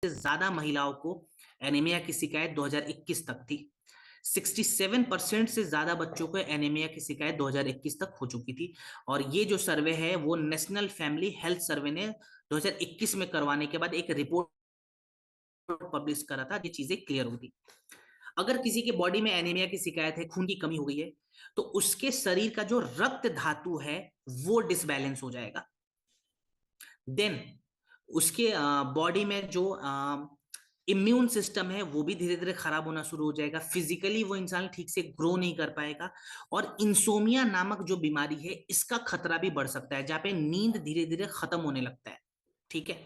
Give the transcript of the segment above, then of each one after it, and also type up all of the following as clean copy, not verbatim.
ज्यादा महिलाओं को एनीमिया की शिकायत 2021 तक थी। 67% से ज्यादा बच्चों को एनीमिया की शिकायत 2021 तक हो चुकी थी। और ये जो सर्वे है वो नेशनल फैमिली हेल्थ सर्वे ने 2021 में करवाने के बाद एक रिपोर्ट पब्लिश करा था, ये चीजें क्लियर हुई थी। अगर किसी के बॉडी में एनीमिया की शिकायत है, खून की कमी हो गई है, तो उसके शरीर का जो रक्त धातु है वो डिसबैलेंस हो जाएगा। देन उसके बॉडी में जो इम्यून सिस्टम है वो भी धीरे धीरे खराब होना शुरू हो जाएगा। फिजिकली वो इंसान ठीक से ग्रो नहीं कर पाएगा। और इंसोमिया नामक जो बीमारी है इसका खतरा भी बढ़ सकता है, जहां पे नींद धीरे धीरे खत्म होने लगता है। ठीक है।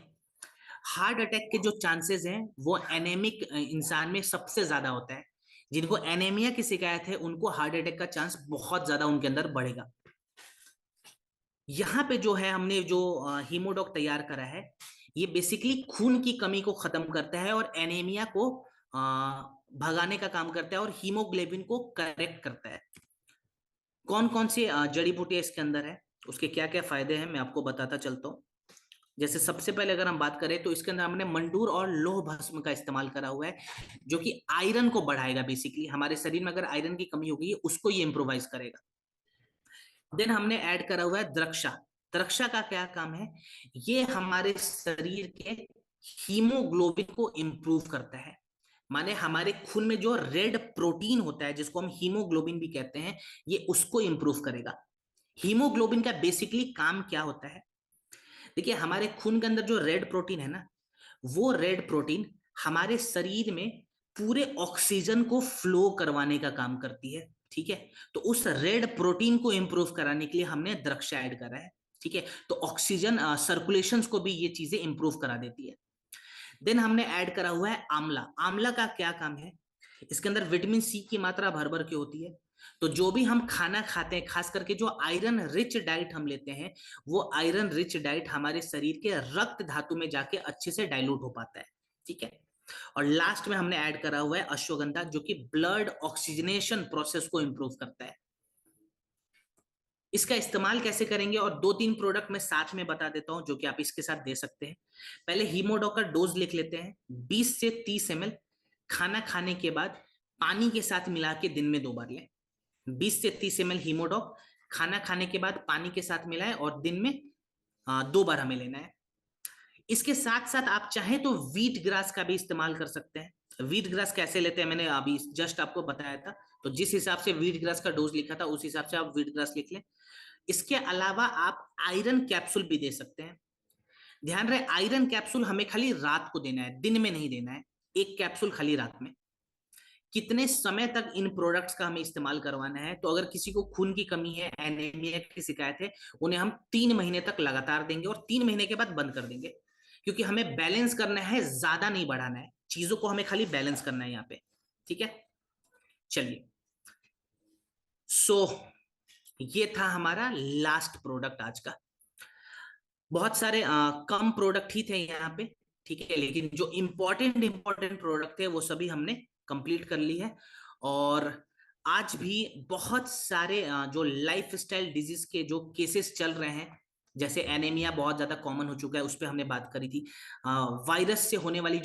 हार्ट अटैक के जो चांसेस हैं वो एनेमिक इंसान में सबसे ज्यादा होता है। जिनको एनीमिया की शिकायत है उनको हार्ट अटैक का चांस बहुत ज्यादा उनके अंदर बढ़ेगा। यहाँ पे जो है हमने जो हीमोडॉक तैयार करा है, ये बेसिकली खून की कमी को खत्म करता है और एनीमिया को भगाने का काम करता है और हीमोग्लोबिन को करेक्ट करता है। कौन कौन सी जड़ी बूटियां इसके अंदर है, उसके क्या क्या फायदे हैं, मैं आपको बताता चलता हूँ। जैसे सबसे पहले अगर हम बात करें तो इसके अंदर हमने मंडूर और लौह भस्म का इस्तेमाल करा हुआ है, जो कि आयरन को बढ़ाएगा। बेसिकली हमारे शरीर में अगर आयरन की कमी हो गई है उसको ये इंप्रोवाइज करेगा। देन हमने ऐड करा हुआ है द्रक्षा। द्रक्षा का क्या काम है, ये हमारे शरीर के हीमोग्लोबिन को इंप्रूव करता है। माने हमारे खून में जो रेड प्रोटीन होता है जिसको हम हीमोग्लोबिन भी कहते हैं, ये उसको इंप्रूव करेगा। हीमोग्लोबिन का बेसिकली काम क्या होता है, देखिए हमारे खून के अंदर जो रेड प्रोटीन है ना, वो रेड प्रोटीन हमारे शरीर में पूरे ऑक्सीजन को फ्लो करवाने का काम करती है। ठीक है। तो उस रेड प्रोटीन को इंप्रूव कराने के लिए हमने द्रक्षा ऐड करा है। ठीक है। तो ऑक्सीजन सर्कुलेशन को भी ये चीजें इंप्रूव करा देती है। देन हमने ऐड करा हुआ है आंवला। आंवला का क्या काम है, इसके अंदर विटामिन सी की मात्रा भर भर के होती है। तो जो भी हम खाना खाते हैं, खास करके जो आयरन रिच डाइट हम लेते हैं, वो आयरन रिच डाइट हमारे शरीर के रक्त धातु में जाके अच्छे से डाइल्यूट हो पाता है। ठीक है। और लास्ट में हमने ऐड करा हुआ है अश्वगंधा, जो कि ब्लड ऑक्सीजनेशन प्रोसेस को इंप्रूव करता है। इसका इस्तेमाल कैसे करेंगे, और दो तीन प्रोडक्ट मैं साथ में बता देता हूं जो कि आप इसके साथ दे सकते हैं। पहले हीमोडॉक का डोज लिख लेते हैं, 20 से 30 ml खाना खाने के बाद पानी के साथ मिला के दिन में 2 बार लें। 20 से 30 ml हीमोडॉक खाना खाने के बाद पानी के साथ मिलाएं और दिन में 2 बार हमें लेना है। इसके साथ साथ आप चाहें तो व्हीट ग्रास का भी इस्तेमाल कर सकते हैं। व्हीट ग्रास कैसे लेते हैं मैंने अभी जस्ट आपको बताया था, तो जिस हिसाब से व्हीट ग्रास का डोज लिखा था उस हिसाब से आप व्हीट ग्रास लिख लें। इसके अलावा आप आयरन कैप्सूल भी दे सकते हैं। ध्यान रहे आयरन कैप्सूल हमें खाली रात को देना है, दिन में नहीं देना है। एक कैप्सूल खाली रात में। कितने समय तक इन प्रोडक्ट्स का हमें इस्तेमाल करवाना है, तो अगर किसी को खून की कमी है, एनीमिया की शिकायत है, उन्हें हम 3 महीने तक लगातार देंगे और 3 महीने के बाद बंद कर देंगे। क्योंकि हमें बैलेंस करना है, ज्यादा नहीं बढ़ाना है चीजों को, हमें खाली बैलेंस करना है यहाँ पे। ठीक है। चलिए, सो ये था हमारा लास्ट प्रोडक्ट आज का। बहुत सारे कम प्रोडक्ट ही थे यहाँ पे। ठीक है। लेकिन जो इंपॉर्टेंट प्रोडक्ट थे वो सभी हमने कंप्लीट कर ली है। और आज भी बहुत सारे जो लाइफ स्टाइल डिजीज के जो केसेस चल रहे हैं, जैसे एनीमिया बहुत ज्यादा कॉमन हो चुका है, उस पर हमने बात करी थी। वायरस से होने वाली